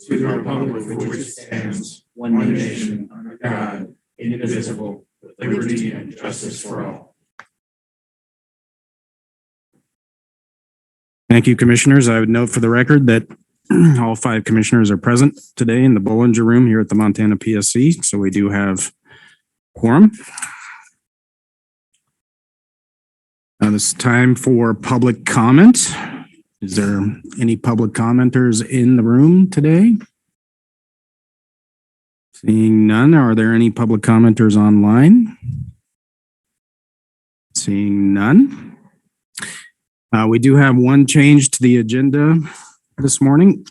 to the republic for which it stands, one nation, under God, indivisible, with liberty and justice for all. Thank you, Commissioners. I would note for the record that all 5 commissioners are present today in the Bollinger Room here at the Montana PSC, so we do have quorum. Now it's time for public comment. Is there any public commenters in the room today? Seeing none, are there any public commenters online? Seeing none. We do have one change to the agenda this morning.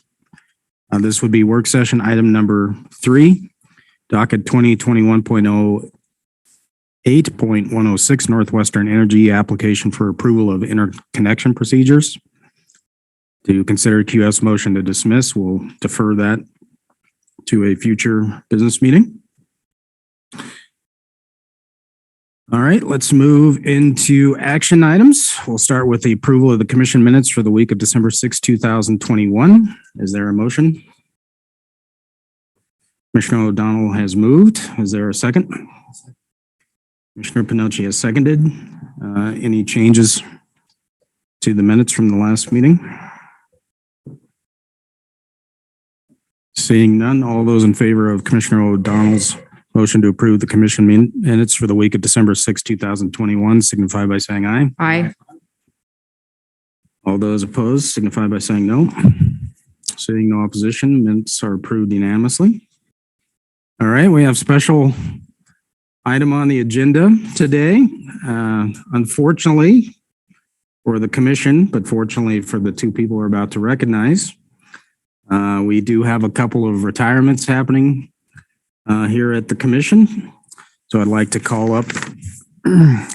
This would be work session item number 3, docket 2021.08.106 Northwestern Energy application for approval of interconnection procedures. To consider QS motion to dismiss, we'll defer that to a future business meeting. All right, let's move into action items. We'll start with the approval of the commission minutes for the week of December 6, 2021. Is there a motion? Commissioner O'Donnell has moved. Is there a second? Commissioner Pinocci has seconded. Any changes to the minutes from the last meeting? Seeing none, all those in favor of Commissioner O'Donnell's motion to approve the commission minutes for the week of December 6, 2021 signify by saying aye. Aye. All those opposed signify by saying no. Seeing no opposition, minutes are approved unanimously. All right, we have special item on the agenda today. Unfortunately for the commission, but fortunately for the 2 people we're about to recognize, we do have a couple of retirements happening here at the commission. So I'd like to call up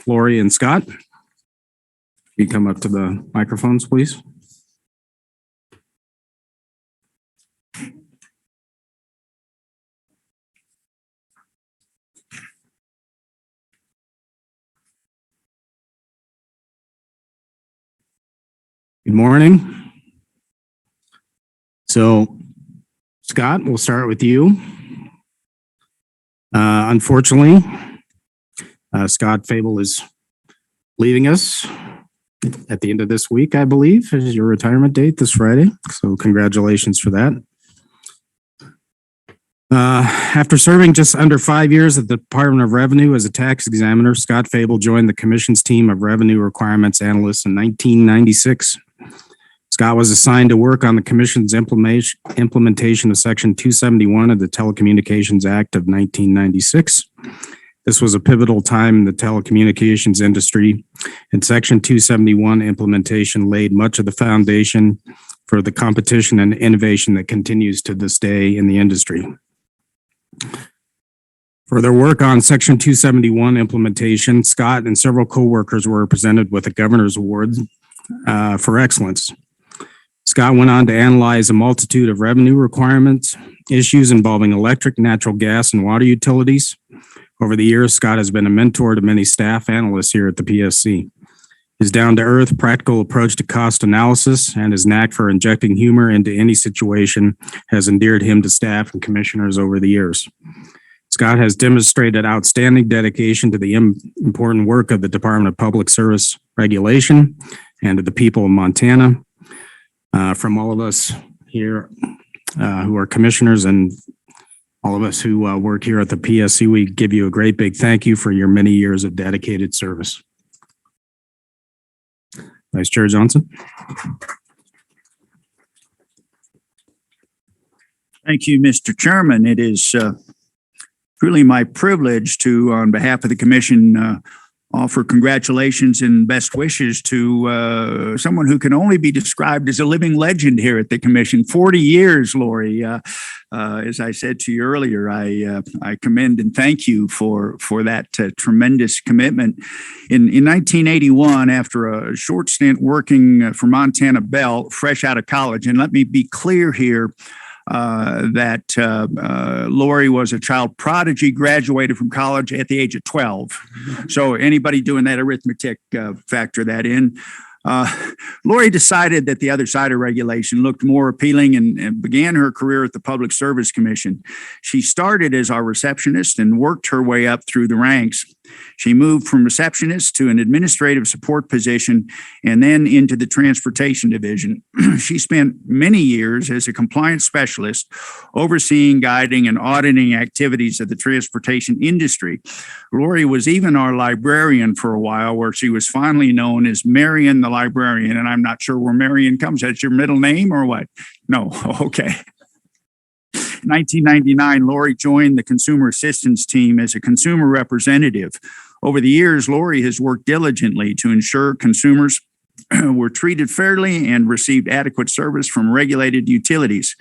Lori and Scott. You come up to the microphones, please. Good morning. So, Scott, we'll start with you. Unfortunately, Scott Fable is leaving us at the end of this week, I believe, is your retirement date this Friday. So congratulations for that. After serving just under 5 years at the Department of Revenue as a tax examiner, Scott Fable joined the commission's team of revenue requirements analysts in 1996. Scott was assigned to work on the commission's implementation of Section 271 of the Telecommunications Act of 1996. This was a pivotal time in the telecommunications industry, and Section 271 implementation laid much of the foundation for the competition and innovation that continues to this day in the industry. For their work on Section 271 implementation, Scott and several co-workers were presented with a Governor's Award for excellence. Scott went on to analyze a multitude of revenue requirements, issues involving electric, natural gas, and water utilities. Over the years, Scott has been a mentor to many staff analysts here at the PSC. His down-to-earth, practical approach to cost analysis and his knack for injecting humor into any situation has endeared him to staff and commissioners over the years. Scott has demonstrated outstanding dedication to the important work of the Department of Public Service Regulation and to the people of Montana. From all of us here who are commissioners and all of us who work here at the PSC, we give you a great big thank you for your many years of dedicated service. Vice Chair Johnson. Thank you, Mr. Chairman. It is truly my privilege to, on behalf of the commission, offer congratulations and best wishes to someone who can only be described as a living legend here at the commission. 40 years, Lori. As I said to you earlier, I commend and thank you for that tremendous commitment. In 1981, after a short stint working for Montana Bell, fresh out of college, and let me be clear here, that Lori was a child prodigy, graduated from college at the age of 12. So anybody doing that arithmetic, factor that in. Lori decided that the other side of regulation looked more appealing and began her career at the Public Service Commission. She started as our receptionist and worked her way up through the ranks. She moved from receptionist to an administrative support position and then into the transportation division. She spent many years as a compliance specialist, overseeing, guiding, and auditing activities of the transportation industry. Lori was even our librarian for a while, where she was finally known as Marion the Librarian. And I'm not sure where Marion comes. That's your middle name or what? No. Okay. 1999, Lori joined the consumer assistance team as a consumer representative. Over the years, Lori has worked diligently to ensure consumers were treated fairly and received adequate service from regulated utilities.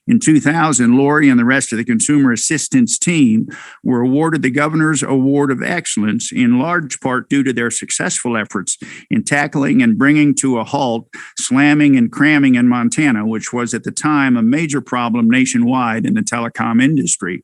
In 2000, Lori and the rest of the consumer assistance team were awarded the Governor's Award of Excellence, in large part due to their successful efforts in tackling and bringing to a halt slamming and cramming in Montana, which was at the time a major problem nationwide in the telecom industry.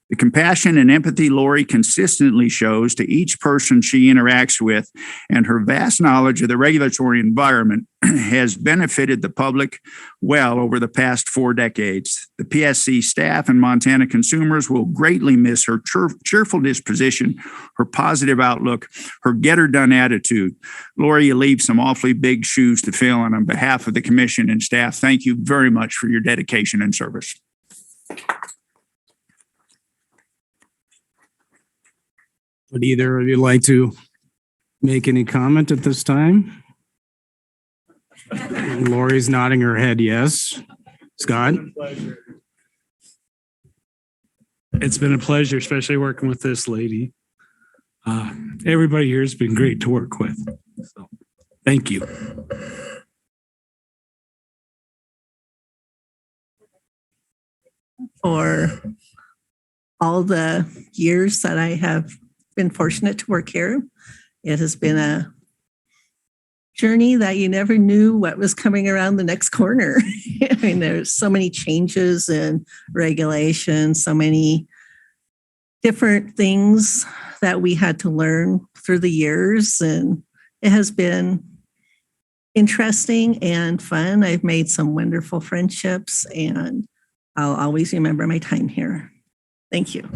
The compassion and empathy Lori consistently shows to each person she interacts with, and her vast knowledge of the regulatory environment, has benefited the public well over the past 4 decades. The PSC staff and Montana consumers will greatly miss her cheerful disposition, her positive outlook, her get-her-done attitude. Lori, you leave some awfully big shoes to fill, and on behalf of the commission and staff, thank you very much for your dedication and service. Would either of you like to make any comment at this time? Lori's nodding her head yes. Scott? It's been a pleasure, especially working with this lady. Everybody here has been great to work with. So, thank you. For all the years that I have been fortunate to work here. It has been a journey that you never knew what was coming around the next corner. I mean, there's so many changes in regulations, so many different things that we had to learn through the years. And it has been interesting and fun. I've made some wonderful friendships, and I'll always remember my time here. Thank you.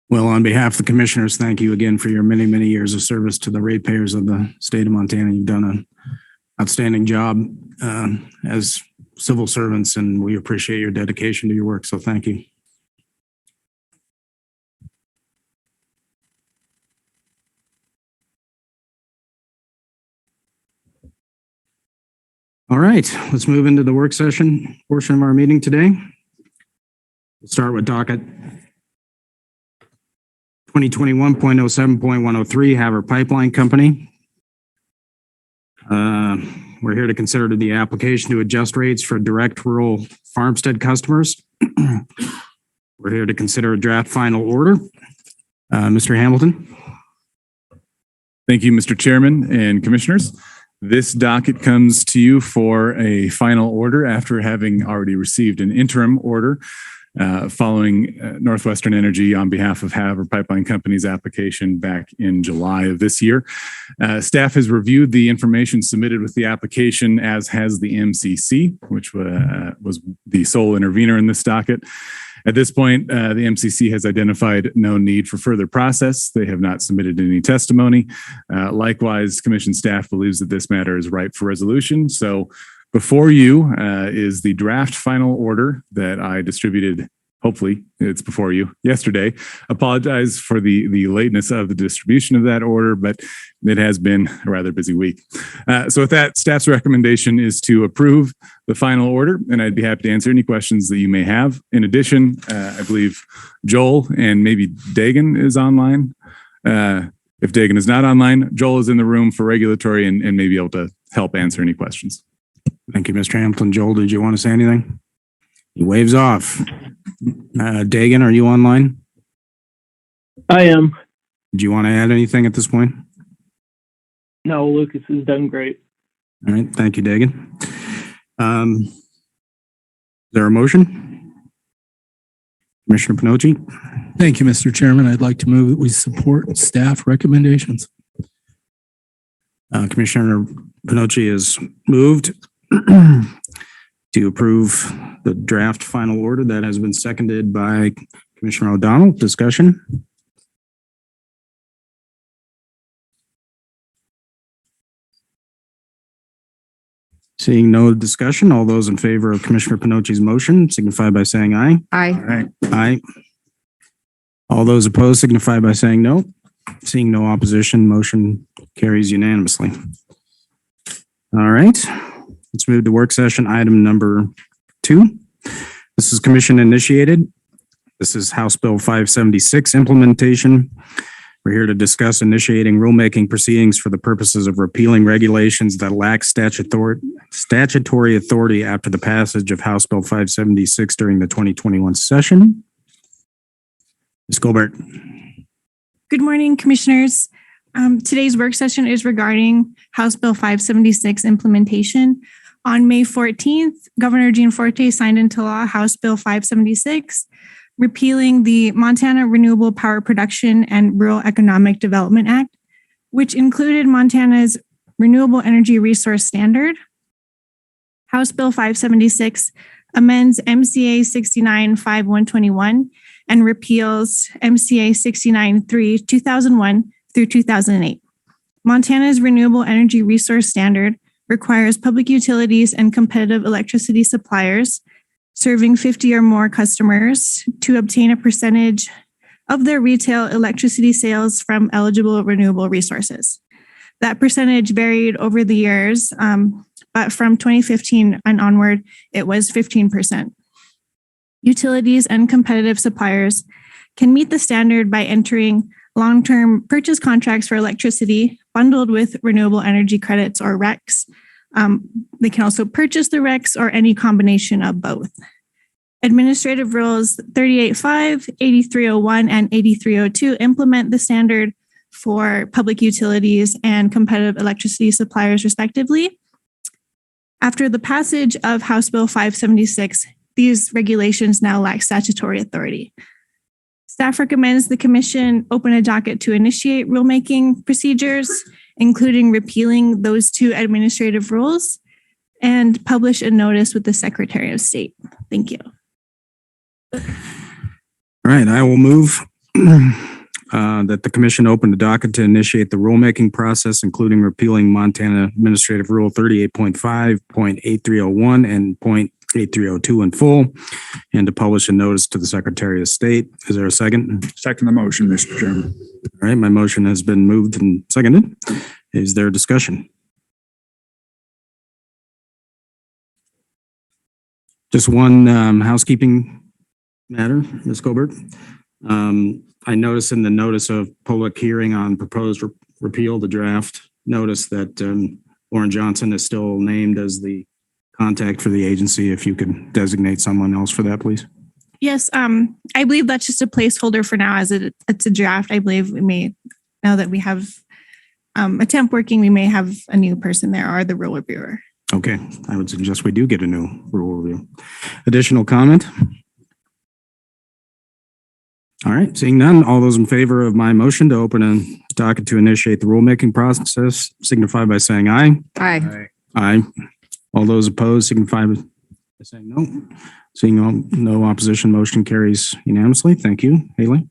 Well, on behalf of the commissioners, thank you again for your many, many years of service to the ratepayers of the state of Montana. You've done an outstanding job as civil servants, and we appreciate your dedication to your work. So thank you. All right, let's move into the work session portion of our meeting today. We'll start with docket 2021.07.103, Haver Pipeline Company. We're here to consider the application to adjust rates for direct rural farmstead customers. We're here to consider a draft final order. Mr. Hamilton. Thank you, Mr. Chairman and Commissioners. This docket comes to you for a final order after having already received an interim order following Northwestern Energy on behalf of Haver Pipeline Company's application back in July of this year. Staff has reviewed the information submitted with the application, as has the MCC, which was the sole intervener in this docket. At this point, the MCC has identified no need for further process. They have not submitted any testimony. Likewise, Commission staff believes that this matter is ripe for resolution. So before you is the draft final order that I distributed. Hopefully it's before you yesterday. Apologize for the lateness of the distribution of that order, but it has been a rather busy week. So with that, staff's recommendation is to approve the final order, and I'd be happy to answer any questions that you may have. In addition, I believe Joel and maybe Dagan is online. If Dagan is not online, Joel is in the room for regulatory and may be able to help answer any questions. Thank you, Mr. Hamilton. Joel, did you want to say anything? He waves off. Dagan, are you online? I am. Do you want to add anything at this point? No, Lucas has done great. All right. Thank you, Dagan. Is there a motion? Commissioner Pinocci? Thank you, Mr. Chairman. I'd like to move that we support staff recommendations. Commissioner Pinochi has moved to approve the draft final order that has been seconded by Commissioner O'Donnell. Discussion? Seeing no discussion, all those in favor of Commissioner Pinochi's motion signify by saying aye. All Aye. right. Aye. All those opposed signify by saying no. Seeing no opposition, motion carries unanimously. All right, let's move to work session item number 2. This is commission initiated. This is House Bill 576 implementation. We're here to discuss initiating rulemaking proceedings for the purposes of repealing regulations that lack statutory authority after the passage of House Bill 576 during the 2021 session. Ms. Colbert. Good morning, commissioners. Today's work session is regarding House Bill 576 implementation. On May 14th, Governor Gianforte signed into law House Bill 576, repealing the Montana Renewable Power Production and Rural Economic Development Act, which included Montana's Renewable Energy Resource Standard. House Bill 576 amends MCA 69-5121 and repeals MCA 69-3, 2001 through 2008. Montana's Renewable Energy Resource Standard requires public utilities and competitive electricity suppliers serving 50 or more customers to obtain a percentage of their retail electricity sales from eligible renewable resources. That percentage varied over the years, but from 2015 and onward, it was 15%. Utilities and competitive suppliers can meet the standard by entering long-term purchase contracts for electricity bundled with renewable energy credits or RECs. They can also purchase the RECs or any combination of both. Administrative Rules 38.5, 8301, and 8302 implement the standard for public utilities and competitive electricity suppliers, respectively. After the passage of House Bill 576, these regulations now lack statutory authority. Staff recommends the commission open a docket to initiate rulemaking procedures, including repealing those 2 administrative rules, and publish a notice with the Secretary of State. Thank you. All right, I will move that the commission open the docket to initiate the rulemaking process, including repealing Montana Administrative Rule 38.5, .8301, and .8302 in full, and to publish a notice to the Secretary of State. Is there a second? Second the motion, Mr. Chairman. All right, my motion has been moved and seconded. Is there discussion? Just one housekeeping matter, Ms. Colbert. I noticed in the notice of public hearing on proposed repeal, the draft notice that Lauren Johnson is still named as the contact for the agency. If you could designate someone else for that, please. Yes, I believe that's just a placeholder for now, as it's a draft. I believe we may, now that we have a temp working, we may have a new person there or the rule reviewer. Okay, I would suggest we do get a new rule review. Additional comment? All right, seeing none, all those in favor of my motion to open a docket to initiate the rulemaking process signify by saying aye. Aye. Aye. All those opposed signify by saying no. Seeing no opposition, motion carries unanimously. Thank you, Haley.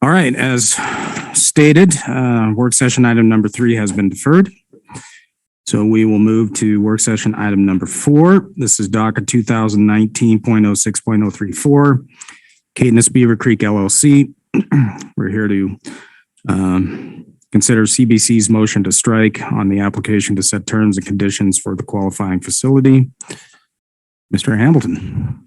All right, as stated, work session item number 3 has been deferred. So we will move to work session item number 4. This is docket 2019.06.034, Caithness Beaver Creek LLC. We're here to consider CBC's motion to strike on the application to set terms and conditions for the qualifying facility. Mr. Hamilton.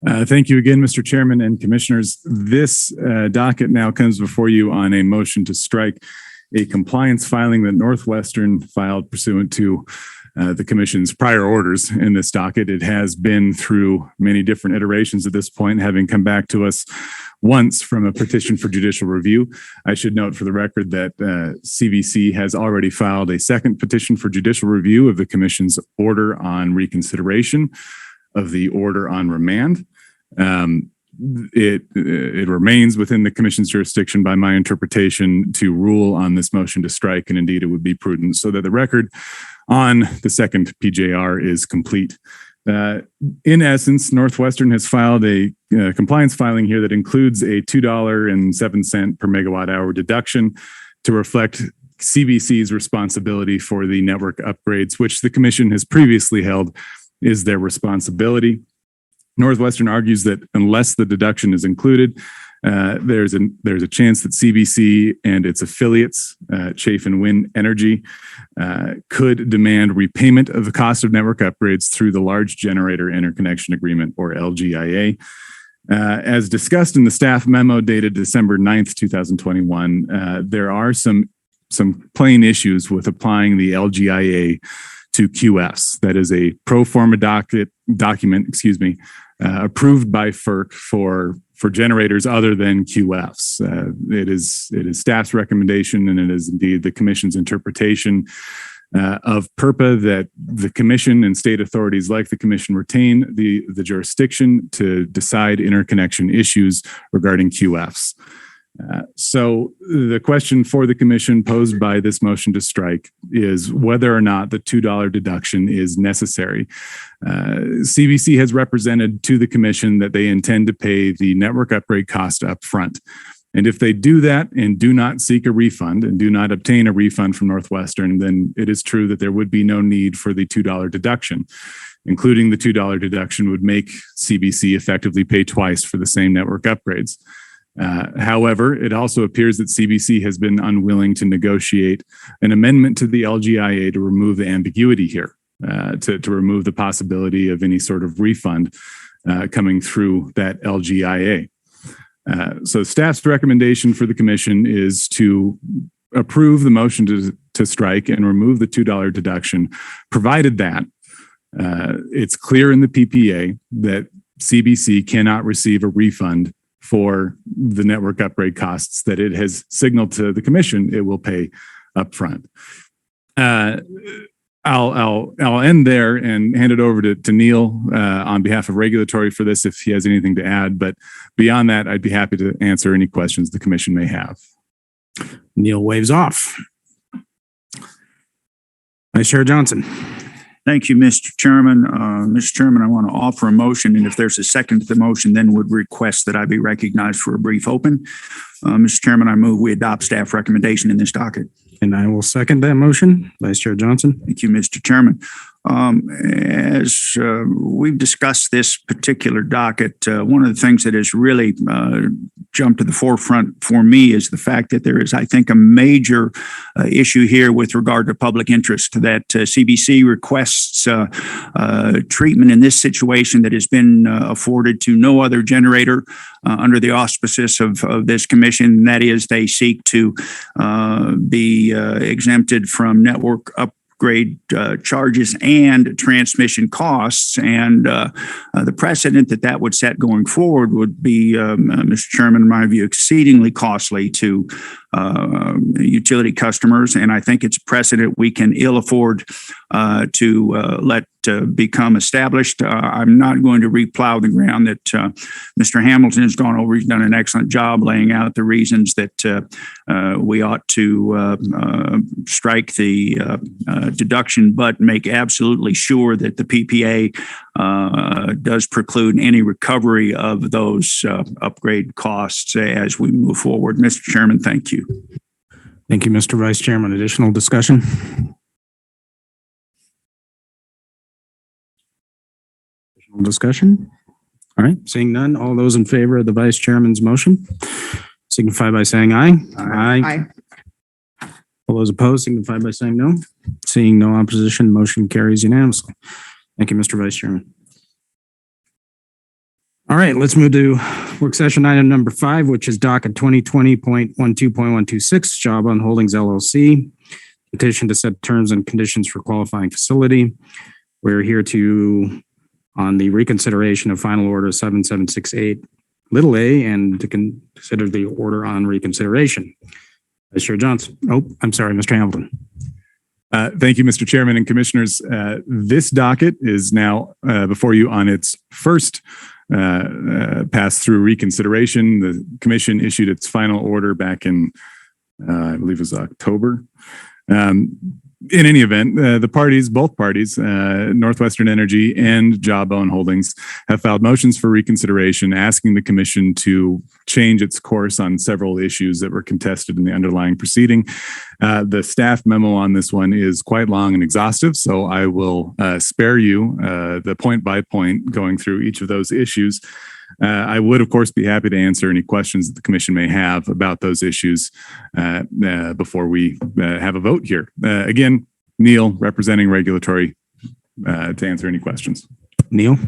Thank you again, Mr. Chairman and Commissioners. This docket now comes before you on a motion to strike a compliance filing that Northwestern filed pursuant to the Commission's prior orders in this docket. It has been through many different iterations at this point, having come back to us once from a petition for judicial review. I should note for the record that CBC has already filed a second petition for judicial review of the Commission's order on reconsideration of the order on remand. it remains within the commission's jurisdiction by my interpretation to rule on this motion to strike. And indeed, it would be prudent so that the record on the second PJR is complete. In essence, Northwestern has filed a compliance filing here that includes a $2.07 per megawatt hour deduction to reflect CBC's responsibility for the network upgrades, which the commission has previously held is their responsibility. Northwestern argues that unless the deduction is included, there's a chance that CBC and its affiliates, Chafe and Wind Energy, could demand repayment of the cost of network upgrades through the Large Generator Interconnection Agreement, or LGIA. As discussed in the staff memo dated December 9th, 2021, there are some plain issues with applying the LGIA to QFs. That is a pro forma document, approved by FERC for generators other than QFs. It is staff's recommendation, and it is indeed the commission's interpretation of PURPA that the commission and state authorities like the commission retain the jurisdiction to decide interconnection issues regarding QFs. So the question for the commission posed by this motion to strike is whether or not the $2 deduction is necessary. CBC has represented to the commission that they intend to pay the network upgrade cost up front. And if they do that and do not seek a refund and do not obtain a refund from Northwestern, then it is true that there would be no need for the $2 deduction. Including the $2 deduction would make CBC effectively pay twice for the same network upgrades. However, it also appears that CBC has been unwilling to negotiate an amendment to the LGIA to remove the ambiguity here, to remove the possibility of any sort of refund coming through that LGIA. So staff's recommendation for the commission is to approve the motion to strike and remove the $2 deduction, provided that it's clear in the PPA that CBC cannot receive a refund for the network upgrade costs that it has signaled to the commission it will pay upfront. I'll end there and hand it over to Neil on behalf of regulatory for this if he has anything to add. But beyond that, I'd be happy to answer any questions the commission may have. Neil waves off. Vice Chair Johnson. Thank you, Mr. Chairman. Mr. Chairman, I want to offer a motion, and if there's a second to the motion, then would request that I be recognized for a brief open. Mr. Chairman, I move we adopt staff recommendation in this docket. And I will second that motion. Vice Chair Johnson. Thank you, Mr. Chairman. As we've discussed this particular docket, one of the things that has really jumped to the forefront for me is the fact that there is, I think, a major issue here with regard to public interest, that CBC requests treatment in this situation that has been afforded to no other generator under the auspices of this commission. That is, they seek to be exempted from network upgrade charges and transmission costs. And the precedent that would set going forward would be, Mr. Chairman, in my view, exceedingly costly to utility customers. And I think it's precedent we can ill afford to let become established. I'm not going to replow the ground that Mr. Hamilton has gone over. He's done an excellent job laying out the reasons that we ought to strike the deduction, but make absolutely sure that the PPA does preclude any recovery of those upgrade costs as we move forward. Mr. Chairman, thank you. Thank you, Mr. Vice Chairman. Additional discussion? Additional discussion? All right, seeing none, all those in favor of the Vice Chairman's motion signify by saying aye. Aye. All those opposed signify by saying no. Seeing no opposition, motion carries unanimously. Thank you, Mr. Vice Chairman. All right, let's move to work session item number 5, which is docket 2020.12.126, Job on Holdings LLC, petition to set terms and conditions for qualifying facility. We're here on the reconsideration of final order 7768 little a and to consider the order on reconsideration. Vice Chair Johnson. Oh, I'm sorry, Mr. Hamilton. Thank you, Mr. Chairman and Commissioners. This docket is now before you on its first passed through reconsideration. The commission issued its final order back in, I believe it was October. In any event, both parties, Northwestern Energy and Jawbone Holdings, have filed motions for reconsideration, asking the commission to change its course on several issues that were contested in the underlying proceeding. The staff memo on this one is quite long and exhaustive, so I will spare you the point by point going through each of those issues. I would, of course, be happy to answer any questions that the commission may have about those issues before we have a vote here. Again, Neil, representing regulatory, to answer any questions. Neil?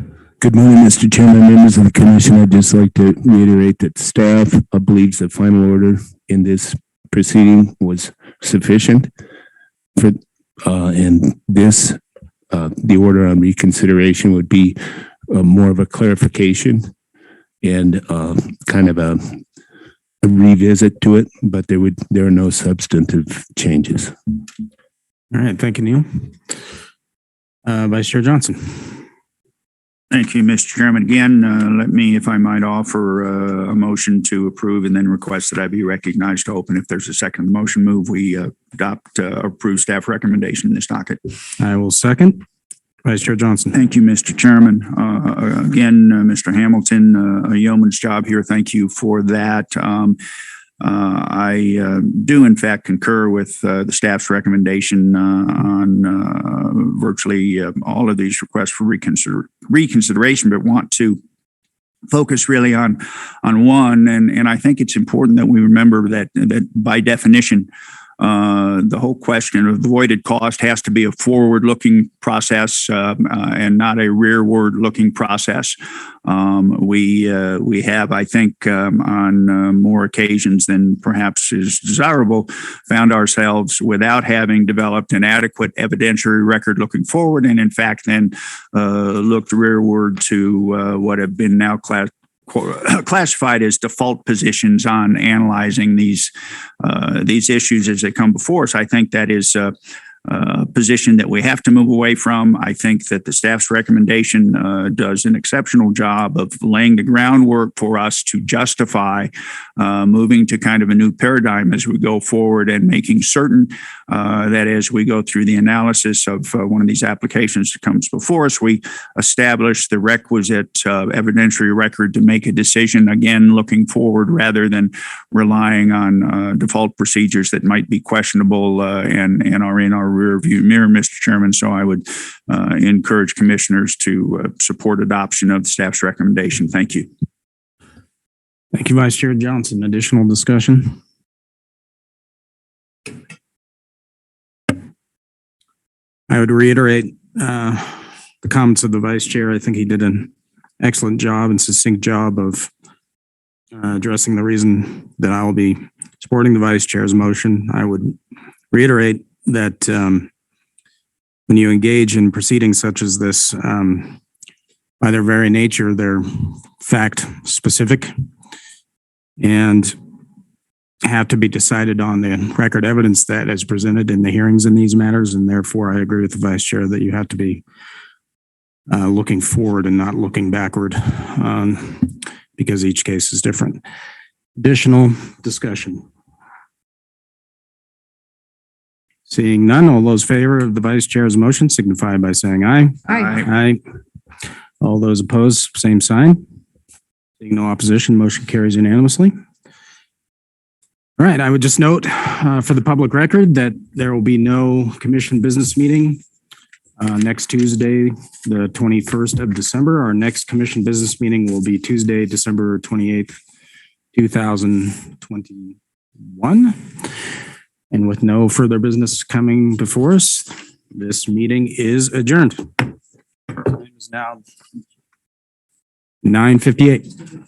Good morning, Mr. Chairman, members of the commission. I'd just like to reiterate that staff believes the final order in this proceeding was sufficient for, and this, the order on reconsideration would be more of a clarification and kind of a revisit to it, but there are no substantive changes. All right. Thank you, Neil. Vice Chair Johnson. Thank you, Mr. Chairman. Again, let me, if I might, offer a motion to approve and then request that I be recognized to open. If there's a second motion, move we approve staff recommendation in this docket. I will second. Vice Chair Johnson. Thank you, Mr. Chairman. Again, Mr. Hamilton, a yeoman's job here. Thank you for that. I do, in fact, concur with the staff's recommendation on virtually all of these requests for reconsideration, but want to focus really on one. And I think it's important that we remember that by definition, the whole question of avoided cost has to be a forward-looking process and not a rearward-looking process. We have, I think, on more occasions than perhaps is desirable, found ourselves without having developed an adequate evidentiary record looking forward, and in fact, then looked rearward to what have been now classified as default positions on analyzing these issues as they come before us. I think that is a position that we have to move away from. I think that the staff's recommendation does an exceptional job of laying the groundwork for us to justify moving to kind of a new paradigm as we go forward, and making certain that as we go through the analysis of one of these applications that comes before us, we establish the requisite evidentiary record to make a decision, again, looking forward rather than relying on default procedures that might be questionable and are in our rear view mirror, Mr. Chairman. So I would encourage commissioners to support adoption of the staff's recommendation. Thank you. Thank you, Vice Chair Johnson. Additional discussion? I would reiterate the comments of the Vice Chair. I think he did an excellent job and succinct job of addressing the reason that I will be supporting the Vice Chair's motion. I would reiterate that when you engage in proceedings such as this, by their very nature, they're fact specific and have to be decided on the record evidence that is presented in the hearings in these matters. And therefore, I agree with the Vice Chair that you have to be looking forward and not looking backward because each case is different. Additional discussion? Seeing none, all those in favor of the Vice Chair's motion signify by saying aye. Aye. Aye. All those opposed, same sign. Seeing no opposition, motion carries unanimously. All right, I would just note for the public record that there will be no commission business meeting next Tuesday, the 21st of December. Our next commission business meeting will be Tuesday, December 28th, 2021. And with no further business coming before us, this meeting is adjourned. Time is now 9:58.